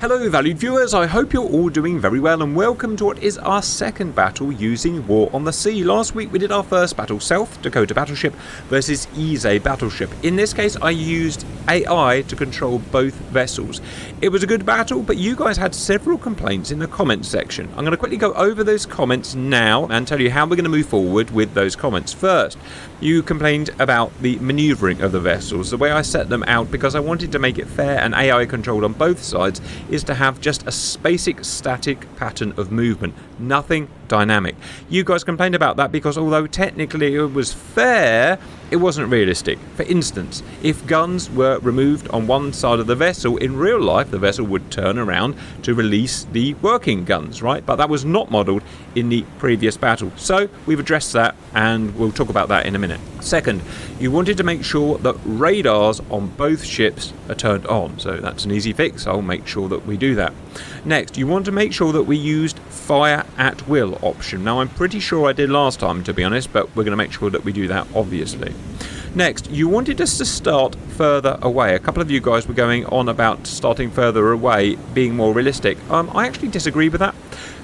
Hello valued viewers, I hope you're all doing very well and welcome to what is our second battle using War on the Sea. Last week we did our first battle, South Dakota Battleship versus Ise Battleship. In this case I used AI to control both vessels. It was a good battle, but you guys had several complaints in the comments section. I'm going to quickly go over those comments now and tell you how we're going to move forward with those comments. First, you complained about the manoeuvring of the vessels, the way I set them out, because I wanted to make it fair and AI controlled on both sides, is to have just a basic static pattern of movement, nothing dynamic. You guys complained about that because although technically it was fair, it wasn't realistic. For instance, if guns were removed on one side of the vessel, in real life the vessel would turn around to release the working guns, right? But that was not modelled in the previous battle. So we've addressed that and we'll talk about that in a minute. Second, you wanted to make sure that radars on both ships are turned on. So that's an easy fix. I'll make sure that we do that. Next, you want to make sure that we used fire at will option. Now I'm pretty sure I did last time, to be honest, but we're going to make sure that we do that, obviously. Next, you wanted us to start further away. A couple of you guys were going on about starting further away being more realistic. I actually disagree with that.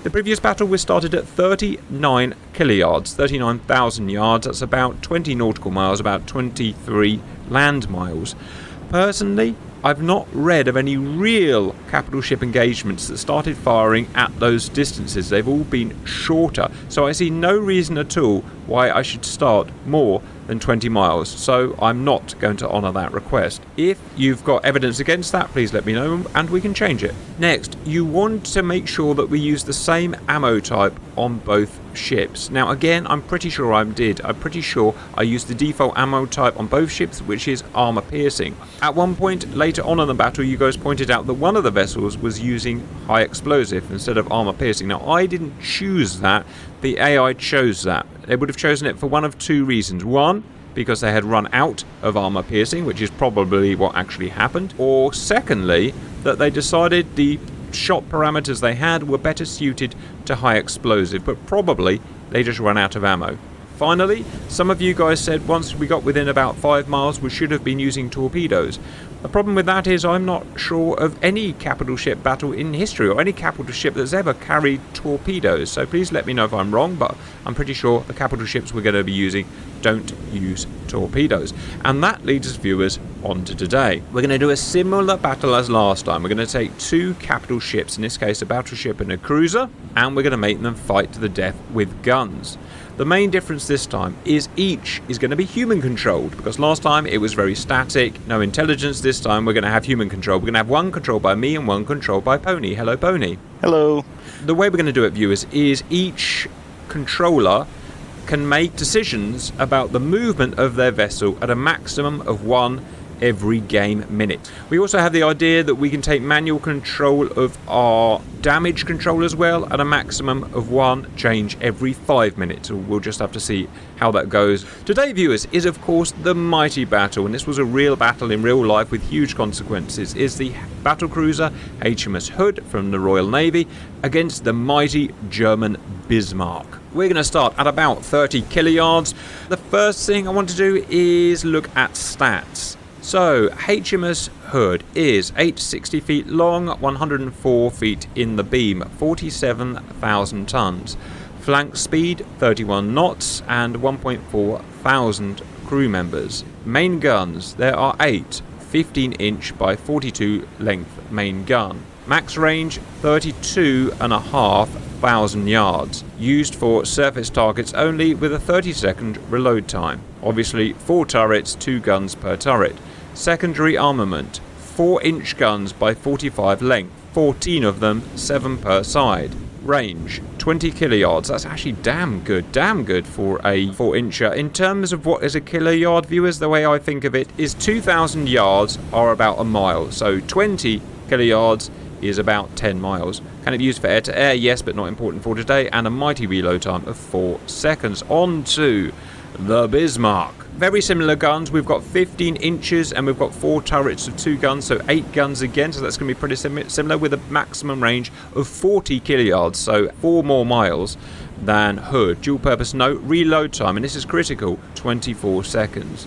The previous battle we started at 39 kiloyards, 39,000 yards. That's about 20 nautical miles, about 23 land miles. Personally, I've not read of any real capital ship engagements that started firing at those distances. They've all been shorter, so I see no reason at all why I should start more than 20 miles, so I'm not going to honour that request. If you've got evidence against that, please let me know and we can change it. Next, you want to make sure that we use the same ammo type on both ships. Now again, I'm pretty sure I'm pretty sure I used the default ammo type on both ships, which is armour piercing. At one point later on in the battle, you guys pointed out that one of the vessels was using high explosive instead of armour piercing. Now I didn't choose that, the AI chose that. They would have chosen it for one of two reasons. One, because they had run out of armour piercing, which is probably what actually happened. Or secondly, that they decided the shot parameters they had were better suited to high explosive, but probably they just ran out of ammo. Finally, some of you guys said once we got within about 5 miles we should have been using torpedoes. The problem with that is I'm not sure of any capital ship battle in history or any capital ship that's ever carried torpedoes, so please let me know if I'm wrong, but I'm pretty sure the capital ships we're going to be using don't use torpedoes. And that leads us, viewers, on to today. We're going to do a similar battle as last time. We're going to take two capital ships, in this case a battleship and a cruiser, and we're going to make them fight to the death with guns. The main difference this time is each is going to be human controlled, because last time it was very static, no intelligence. This time we're going to have human control. We're going to have one controlled by me and one controlled by Pony. Hello, Pony. Hello. The way we're going to do it, viewers, is each controller can make decisions about the movement of their vessel at a maximum of one every game minute. We also have the idea that we can take manual control of our damage control as well at a maximum of one change every 5 minutes. We'll just have to see how that goes. Today, viewers, is of course the mighty battle, and this was a real battle in real life with huge consequences, is the Battlecruiser HMS Hood from the Royal Navy against the mighty German Bismarck. We're going to start at about 30 kiloyards. The first thing I want to do is look at stats. So, HMS Hood is 860 feet long, 104 feet in the beam, 47,000 tons. Flank speed 31 knots and 1.4 thousand crew members. Main guns, there are 8 15-inch by 42 length main gun. Max range 32,500 yards. Used for surface targets only with a 30-second reload time. Obviously 4 turrets, 2 guns per turret. Secondary armament, 4-inch guns by 45 length, 14 of them, 7 per side. Range, 20 kiloyards. That's actually damn good for a 4-incher. In terms of what is a kiloyard, viewers, the way I think of it is 2,000 yards are about a mile. So 20 kiloyards is about 10 miles. Can it be used for air-to-air? Yes, but not important for today. And a mighty reload time of 4 seconds. On to the Bismarck. Very similar guns. We've got 15 inches and we've got 4 turrets of 2 guns, so 8 guns again, so that's going to be pretty similar with a maximum range of 40 kiloyards, so 4 more miles than Hood. Dual purpose note, reload time, and this is critical, 24 seconds.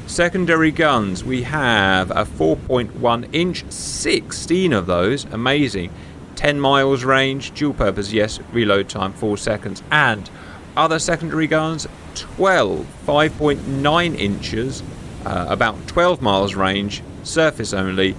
Secondary guns, we have a 4.1 inch, 16 of those, amazing. 10 miles range, dual purpose, yes, reload time 4 seconds. And other secondary guns, 12, 5.9 inches, about 12 miles range, surface only,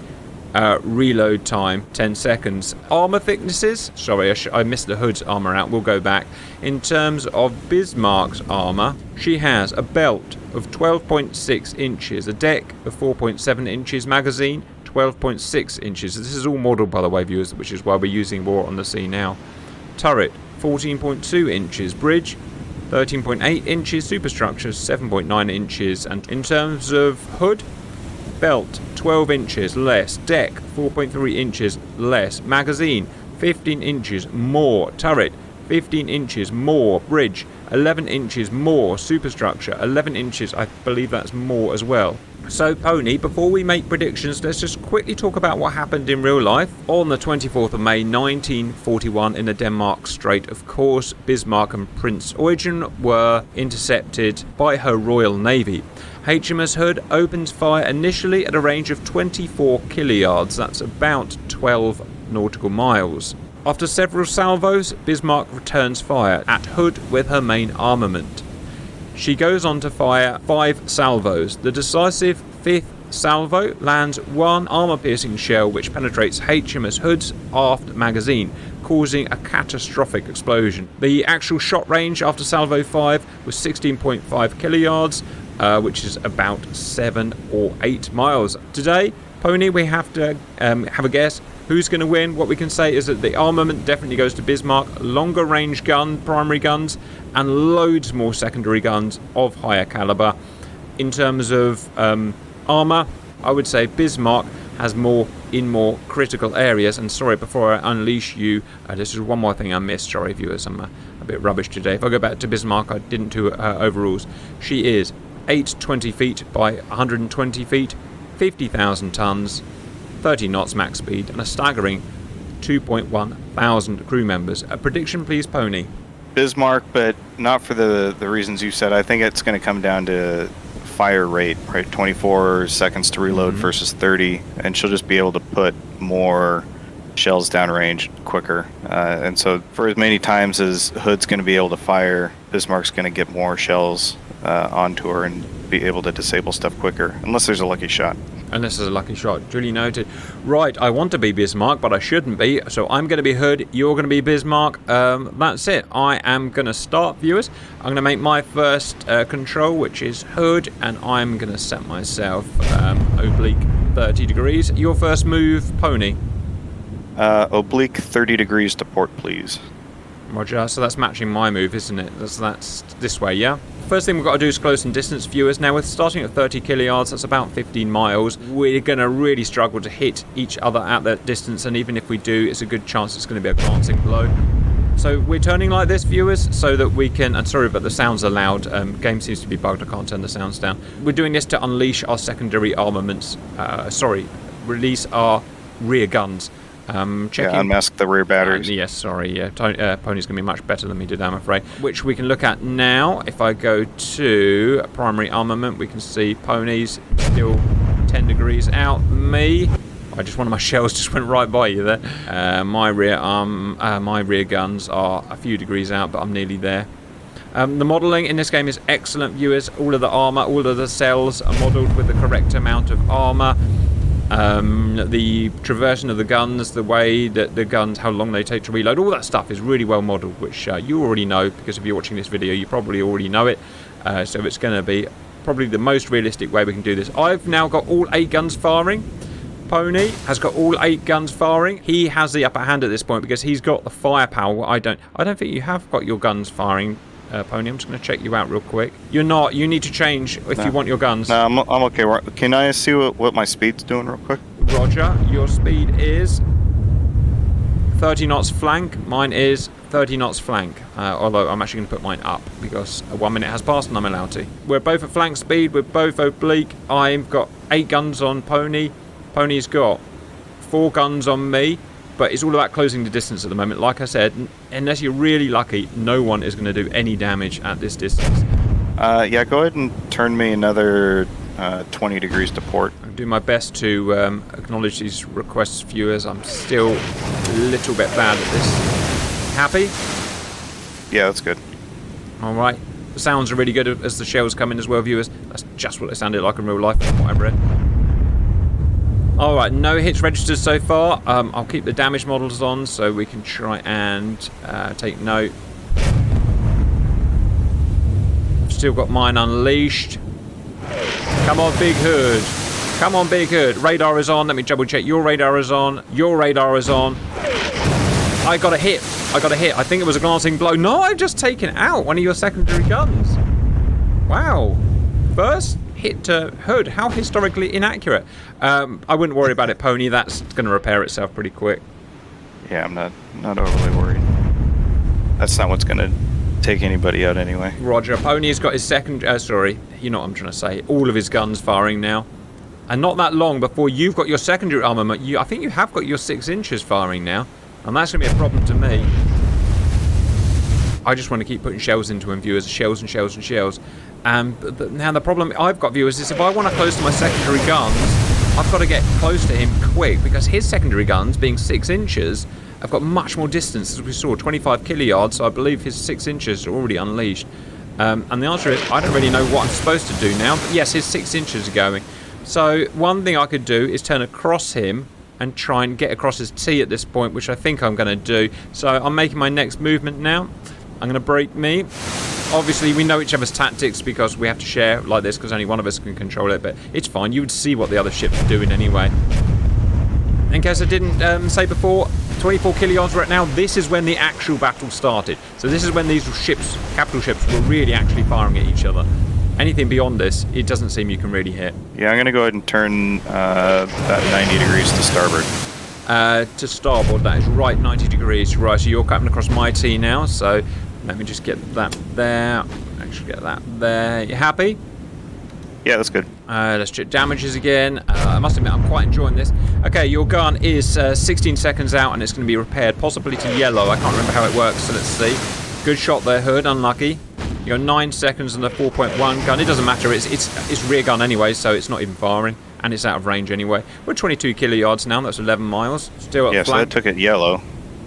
reload time 10 seconds. Armour thicknesses, sorry, I missed the hood's armour out, we'll go back. In terms of Bismarck's armour, she has a belt of 12.6 inches, a deck of 4.7 inches, magazine 12.6 inches. This is all modelled, by the way, viewers, which is why we're using War on the Sea now. Turret 14.2 inches, bridge 13.8 inches, superstructure 7.9 inches, and in terms of hood, belt 12 inches less, deck 4.3 inches less, magazine 15 inches more, turret 15 inches more, bridge 11 inches more, superstructure 11 inches, I believe that's more as well. So Pony, before we make predictions, let's just quickly talk about what happened in real life. On the 24th of May 1941 in the Denmark Strait, of course, Bismarck and Prince Eugen were intercepted by her Royal Navy. HMS Hood opens fire initially at a range of 24 kileyards, that's about 12 nautical miles. After several salvos, Bismarck returns fire at Hood with her main armament. She goes on to fire 5 salvos. The decisive 5th salvo lands one armour-piercing shell which penetrates HMS Hood's aft magazine, causing a catastrophic explosion. The actual shot range after salvo 5 was 16.5 kileyards, which is about 7 or 8 miles. Today, Pony, we have to have a guess who's going to win. What we can say is that the armament definitely goes to Bismarck, longer range gun, primary guns, and loads more secondary guns of higher caliber. In terms of armour, I would say Bismarck has more in more critical areas. And sorry, before I unleash you, this is one more thing I missed. Sorry, viewers, I'm a bit rubbish today. If I go back to Bismarck, I didn't do her overalls. She is 820 feet by 120 feet, 50,000 tons, 30 knots max speed, and a staggering 2.1 thousand crew members. A prediction, please, Pony. Bismarck, but not for the reasons you said. I think it's going to come down to fire rate, right? 24 seconds to reload versus 30, and she'll just be able to put more shells downrange quicker. And so for as many times as Hood's going to be able to fire, Bismarck's going to get more shells onto her and be able to disable stuff quicker, unless there's a lucky shot. Unless there's a lucky shot. Duly noted. Right, I want to be Bismarck, but I shouldn't be, so I'm going to be Hood, you're going to be Bismarck. That's it. I am going to start, viewers. I'm going to make my first control, which is Hood, and I'm going to set myself oblique 30 degrees. Your first move, Pony. Oblique 30 degrees to port, please. Roger, so that's matching my move, isn't it? That's this way, yeah? First thing we've got to do is close and distance, viewers. Now, with starting at 30 kileyards, that's about 15 miles. We're going to really struggle to hit each other at that distance, and even if we do, it's a good chance it's going to be a glancing blow. So we're turning like this, viewers, so that we can... And sorry, but the sounds are loud. Game seems to be bugged. I can't turn the sounds down. We're doing this to unleash our secondary armaments. Release our rear guns. Yeah, unmask the rear batteries. Yes, sorry. Yeah, Pony's going to be much better than me today, I'm afraid. Which we can look at now. If I go to primary armament, we can see Pony's still 10 degrees out. Me, one of my shells just went right by you there. My rear guns are a few degrees out, but I'm nearly there. The modelling in this game is excellent, viewers. All of the armour, all of the cells are modelled with the correct amount of armour. The traversion of the guns, the way that the guns, how long they take to reload, all that stuff is really well modelled, which you already know, because if you're watching this video you probably already know it. So it's going to be probably the most realistic way we can do this. I've now got all 8 guns firing. Pony has got all 8 guns firing. He has the upper hand at this point because he's got the firepower. I don't think you have got your guns firing, Pony. I'm just going to check you out real quick. You're not. You need to change if you want your guns. No, I'm okay. Can I see what my speed's doing real quick? Roger. Your speed is 30 knots flank. Mine is 30 knots flank. Although I'm actually going to put mine up because 1 minute has passed and I'm allowed to. We're both at flank speed. We're both oblique. I've got 8 guns on Pony. Pony's got 4 guns on me. But it's all about closing the distance at the moment. Like I said, unless you're really lucky, no one is going to do any damage at this distance. Yeah, go ahead and turn me another 20 degrees to port. I'll do my best to acknowledge these requests, viewers. I'm still a little bit bad at this. Happy? Yeah, that's good. Alright. The sounds are really good as the shells come in as well, viewers. That's just what they sounded like in real life, from what I've read. Alright, no hits registered so far. I'll keep the damage models on so we can try and take note. I've still got mine unleashed. Come on, Big Hood. Come on, Big Hood. Radar is on. Let me double check. Your radar is on. Your radar is on. I got a hit. I got a hit. I think it was a glancing blow. No, I've just taken out one of your secondary guns. Wow. First hit to Hood. How historically inaccurate. I wouldn't worry about it, Pony. That's going to repair itself pretty quick. Yeah, I'm not overly worried. That's not what's going to take anybody out anyway. Roger. Pony's got his second... sorry. You know what I'm trying to say. All of his guns firing now. And not that long before you've got your secondary armament. I think you have got your 6 inches firing now. And that's going to be a problem to me. I just want to keep putting shells into him, viewers. Shells and shells and shells. But now the problem I've got, viewers, is if I want to close to my secondary guns, I've got to get close to him quick. Because his secondary guns, being 6 inches, have got much more distance, as we saw. 25 kiloyards, so I believe his 6 inches are already unleashed. And the answer is, I don't really know what I'm supposed to do now. But yes, his 6 inches are going. So one thing I could do is turn across him and try and get across his T at this point, which I think I'm going to do. So I'm making my next movement now. I'm going to break me. Obviously, we know each other's tactics because we have to share like this because only one of us can control it, but it's fine. You would see what the other ship's doing anyway. In case I didn't say before, 24 kiloyards right now, this is when the actual battle started. So this is when these ships, capital ships, were really actually firing at each other. Anything beyond this, it doesn't seem you can really hit. Yeah, I'm going to go ahead and turn about 90 degrees to starboard. To starboard, that is right 90 degrees. Right, so you're coming across my T now, so let me just get that there. Actually get that there. You happy? Yeah, that's good. Let's check damages again. I must admit, I'm quite enjoying this. Okay, your gun is 16 seconds out and it's going to be repaired, possibly to yellow. I can't remember how it works, so let's see. Good shot there, Hood. Unlucky. You got 9 seconds on the 4.1 gun. It doesn't matter. It's rear gun anyway, so it's not even firing, and it's out of range anyway. We're 22 kiloyards now. That's 11 miles. Still at so that took it yellow.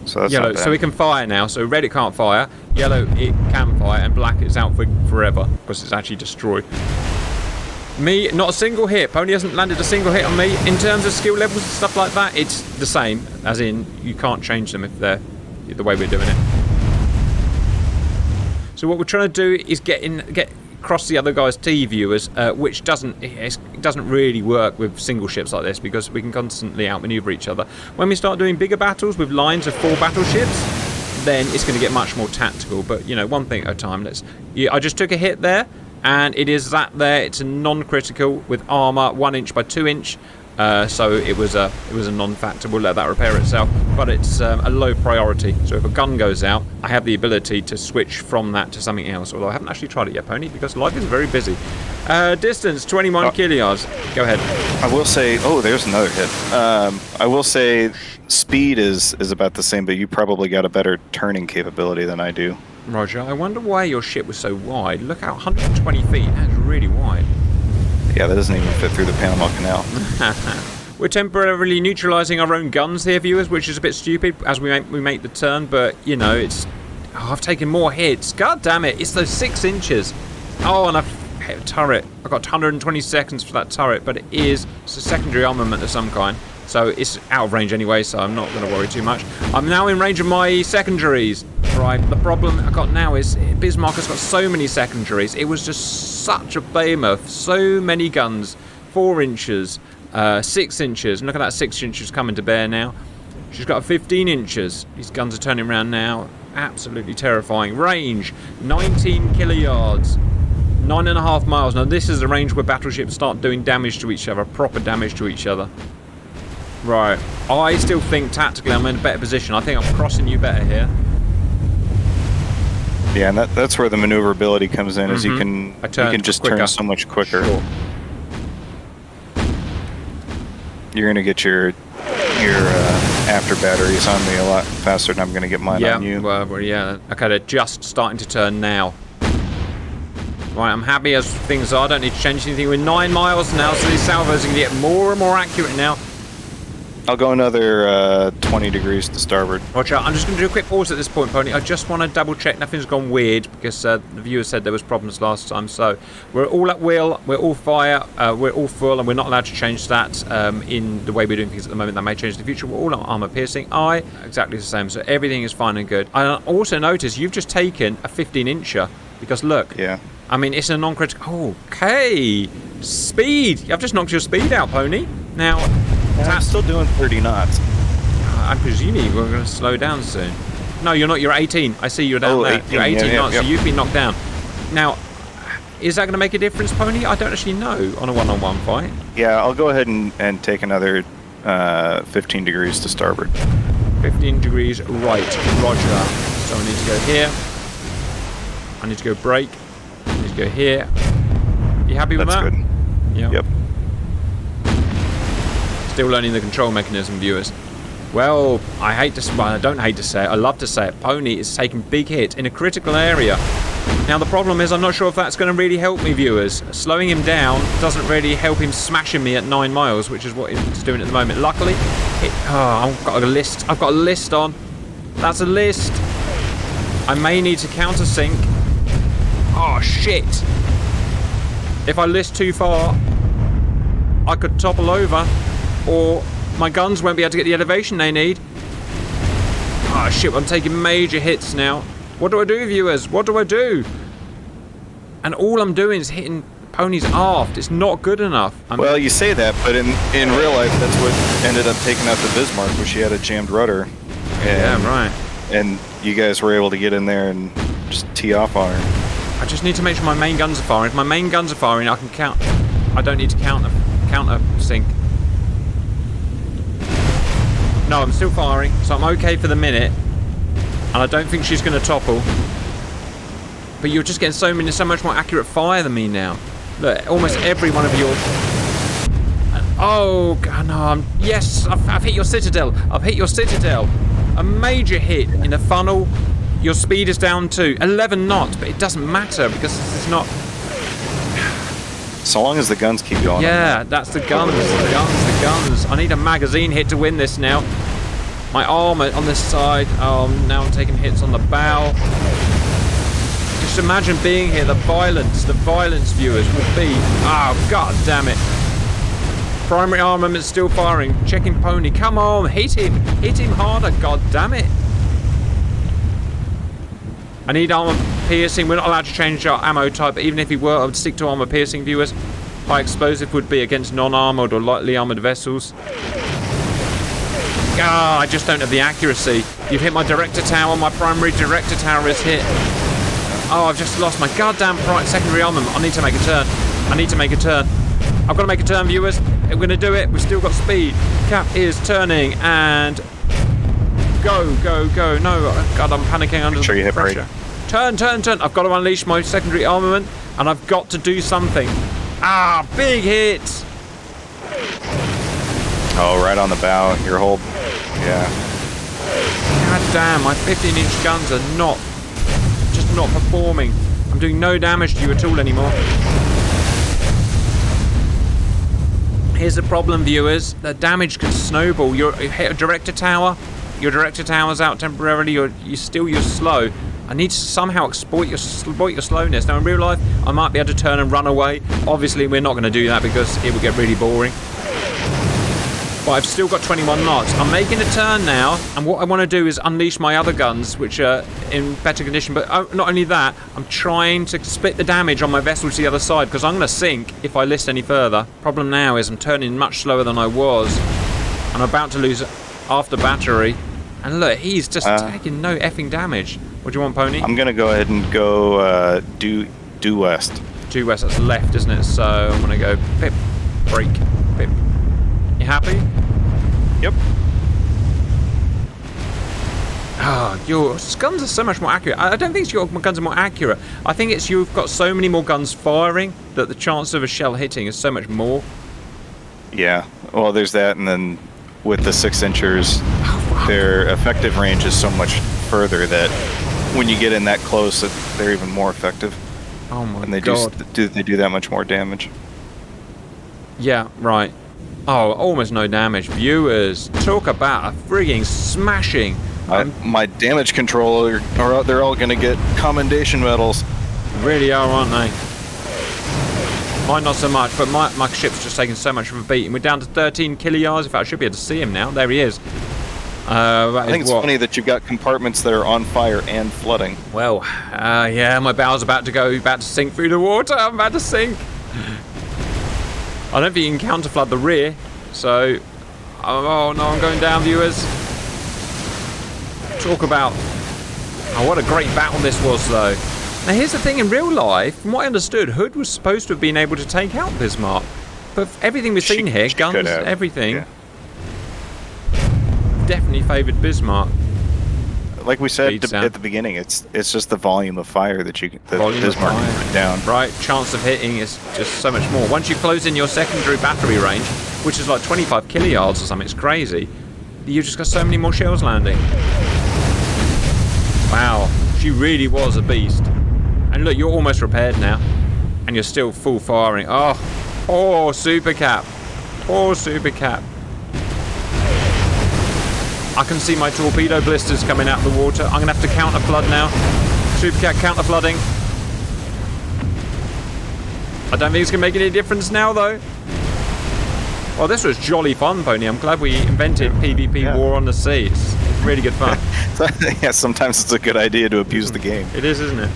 So that's yellow. Not bad. So it can fire now. So red it can't fire. Yellow it can fire, and black it's out for forever because it's actually destroyed. Me, not a single hit. Pony hasn't landed a single hit on me. In terms of skill levels and stuff like that, it's the same. As in, you can't change them if they're the way we're doing it. So what we're trying to do is get across the other guy's T, viewers, which doesn't really work with single ships like this because we can constantly outmaneuver each other. When we start doing bigger battles with lines of 4 battleships, then it's going to get much more tactical. But you know, one thing at a time. I just took a hit there, and it is that there. It's a non-critical with armor 1 inch by 2 inch. So it was a non-factor. We'll let that repair itself, but it's a low priority. So if a gun goes out, I have the ability to switch from that to something else. Although I haven't actually tried it yet, Pony, because life is very busy. Distance 21 kiloyards. Go ahead. I will say, oh, there's another hit. I will say, speed is about the same, but you probably got a better turning capability than I do. Roger. I wonder why your ship was so wide. Look out, 120 feet. That's really wide. Yeah, that doesn't even fit through the Panama Canal. We're temporarily neutralising our own guns here, viewers, which is a bit stupid as we make the turn, but, you know, it's... Oh, I've taken more hits. God damn it, it's those 6 inches. Oh, and I've hit a turret. I've got 120 seconds for that turret, but it's a secondary armament of some kind. So it's out of range anyway, so I'm not going to worry too much. I'm now in range of my secondaries. Right, the problem I've got now is Bismarck has got so many secondaries. It was just such a behemoth. So many guns. 4 inches, 6 inches. And look at that 6 inches coming to bear now. She's got 15 inches. These guns are turning around now. Absolutely terrifying. Range, 19 kiloyards. 9.5 miles. Now this is the range where battleships start doing damage to each other. Proper damage to each other. Right. I still think tactically I'm in a better position. I think I'm crossing you better here. Yeah, and that's where the maneuverability comes in, is you can just turn so much quicker. Sure. You're going to get your after batteries on me a lot faster than I'm going to get mine on you. Well, yeah. Okay, they're just starting to turn now. Right, I'm happy as things are. I don't need to change anything. We're 9 miles now, so these salvos are going to get more and more accurate now. I'll go another 20 degrees to starboard. Watch out. I'm just going to do a quick pause at this point, Pony. I just want to double check nothing's gone weird because the viewer said there was problems last time. So we're all at will, we're all fire, we're all full, and we're not allowed to change that in the way we're doing things at the moment. That may change in the future. We're all on armor piercing. Exactly the same. So everything is fine and good. I also noticed you've just taken a 15-incher because look. Yeah. I mean, it's a non-critical. Okay. Speed. I've just knocked your speed out, Pony. Now. I'm still doing 30 knots. I'm presuming we're going to slow down soon. No, you're not. You're 18. I see you're down there. 18, you're 18 knots, yep. so you've been knocked down. Now, is that going to make a difference, Pony? I don't actually know on a one-on-one fight. Yeah, I'll go ahead and take another 15 degrees to starboard. 15 degrees right. Roger. So I need to go here. I need to go brake. I need to go here. You happy with that? That's good. Yeah. Yep. Still learning the control mechanism, viewers. Well, I don't hate to say it, I love to say it. Pony is taking big hits in a critical area. Now the problem is I'm not sure if that's going to really help me, viewers. Slowing him down doesn't really help him smashing me at 9 miles, which is what he's doing at the moment. Luckily, I've got a list on. That's a list. I may need to countersink. Oh shit. If I list too far, I could topple over. Or my guns won't be able to get the elevation they need. Oh shit, I'm taking major hits now. What do I do, viewers? What do I do? And all I'm doing is hitting Pony's aft. It's not good enough. Well, you say that, but in real life, that's what ended up taking out the Bismarck, where she had a jammed rudder. Yeah, right. And you guys were able to get in there and just tee off on her. I just need to make sure my main guns are firing. If my main guns are firing, I can count. I don't need to counter sync. No, I'm still firing, so I'm okay for the minute. And I don't think she's going to topple. But you're just getting so much more accurate fire than me now. Look, almost every one of your... Oh, God, no, yes, I've hit your citadel. I've hit your citadel. A major hit in the funnel. Your speed is down to 11 knots, but it doesn't matter because this is not... So long as the guns keep going. Yeah, that's the guns, the guns. I need a magazine hit to win this now. My armor on this side. Oh, now I'm taking hits on the bow. Just imagine being here. The violence, viewers, would be. Oh, god damn it. Primary armament still firing. Checking Pony. Come on, hit him harder. God damn it. I need armor piercing. We're not allowed to change our ammo type, but even if we were, I would stick to armor piercing, viewers. High explosive would be against non-armored or lightly armored vessels. I just don't have the accuracy. You've hit my director tower. My primary director tower is hit. Oh, I've just lost my goddamn secondary armament. I need to make a turn. I've got to make a turn, viewers. We're going to do it. We've still got speed. Cap is turning and... Go. No, God, I'm panicking under the pressure. Turn. I've got to unleash my secondary armament, and I've got to do something. Big hit. Oh, right on the bow. Your whole... Yeah. God damn, my 15-inch guns are just not performing. I'm doing no damage to you at all anymore. Here's the problem, viewers. The damage can snowball. You hit a director tower. Your director tower's out temporarily. You're slow. I need to somehow exploit your slowness. Now, in real life, I might be able to turn and run away. Obviously, we're not going to do that because it would get really boring. But I've still got 21 knots. I'm making a turn now, and what I want to do is unleash my other guns, which are in better condition. But not only that, I'm trying to split the damage on my vessel to the other side because I'm going to sink if I list any further. Problem now is I'm turning much slower than I was. I'm about to lose after battery. And look, he's just taking no effing damage. What do you want, Pony? I'm going to go ahead and go due west. Due west, that's left, isn't it? So I'm going to go pip, brake, pip. You happy? Yep. Your guns are so much more accurate. I don't think your guns are more accurate. I think it's you've got so many more guns firing that the chance of a shell hitting is so much more. Yeah. Well, there's that, and then with the 6-inchers, their effective range is so much further that when you get in that close, they're even more effective. Oh my and they god. they do that much more damage. Yeah, right. Oh, almost no damage. Viewers, talk about a frigging smashing. My damage controller, they're all going to get commendation medals. Really are, aren't they? Mine not so much, but my ship's just taking so much of a beating. We're down to 13 kiliyards. In fact, I should be able to see him now. There he is. I think it's funny that you've got compartments that are on fire and flooding. Well, yeah, my bow's about to sink through the water. I'm about to sink. I don't think you can counterflood the rear, so... Oh no, I'm going down, viewers. Talk about... Oh, what a great battle this was, though. Now, here's the thing, in real life, from what I understood, Hood was supposed to have been able to take out Bismarck. But everything we've seen here, guns, everything, definitely favoured Bismarck. Like we said at the beginning, it's just the volume of fire that Bismarck can put down. Right, chance of hitting is just so much more. Once you close in your secondary battery range, which is like 25 kiliyards or something, it's crazy. You've just got so many more shells landing. Wow, she really was a beast. And look, you're almost repaired now, and you're still full firing. Oh, super cap. Oh, super cap. I can see my torpedo blisters coming out of the water. I'm going to have to counter flood now. Supercat counter flooding. I don't think it's going to make any difference now, though. Well, this was jolly fun, Pony. I'm glad we invented PvP War on the Sea. It's really good fun. Yeah, sometimes it's a good idea to abuse the game. It is, isn't it?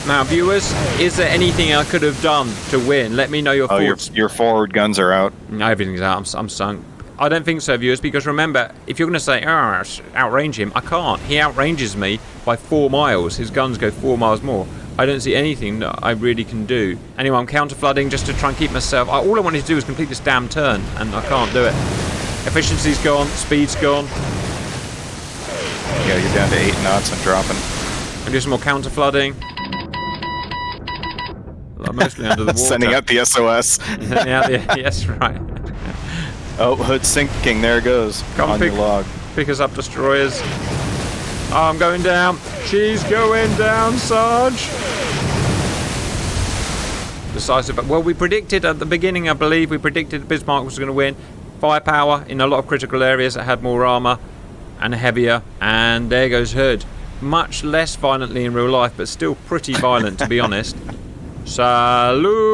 Now, viewers, is there anything I could have done to win? Let me know your thoughts. Your forward guns are out. No, everything's out. I'm sunk. I don't think so, viewers, because remember, if you're going to say, outrange him, I can't. He outranges me by 4 miles. His guns go 4 miles more. I don't see anything that I really can do. Anyway, I'm counter-flooding just to try and keep myself... all I wanted to do was complete this damn turn, and I can't do it. Efficiency's gone, speed's gone. Yeah, you're down to 8 knots and dropping. I'll do some more counter-flooding. Mostly under the water. Sending out the SOS. Yes, right. Oh, Hood's sinking. There it goes. On your log. Pick us up, destroyers. Oh, I'm going down. She's going down, Sarge. Decisive. Well, we predicted at the beginning, I believe, that Bismarck was going to win. Firepower in a lot of critical areas that had more armour and heavier. And there goes Hood. Much less violently in real life, but still pretty violent, to be honest. Salute!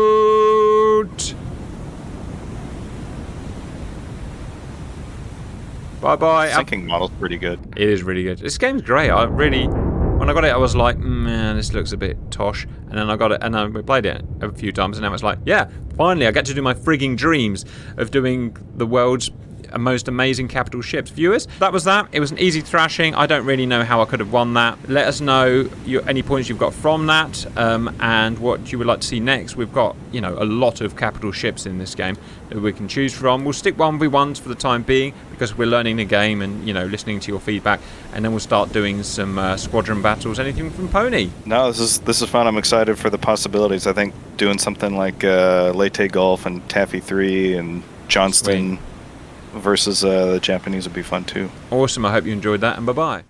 Bye-bye. Sinking model's pretty good. It is really good. This game's great. When I got it, I was like, man, this looks a bit tosh. And then I got it, and then we played it a few times, and now it's like, yeah, finally, I get to do my frigging dreams of doing the world's most amazing capital ships. Viewers, that was that. It was an easy thrashing. I don't really know how I could have won that. Let us know any points you've got from that, and what you would like to see next. We've got, a lot of capital ships in this game that we can choose from. We'll stick 1v1s for the time being because we're learning the game and, listening to your feedback, and then we'll start doing some squadron battles. Anything from Pony? No, this is fun. I'm excited for the possibilities. I think doing something like Leyte Gulf and Taffy 3 and Johnston versus the Japanese would be fun too. Awesome. I hope you enjoyed that, and bye-bye.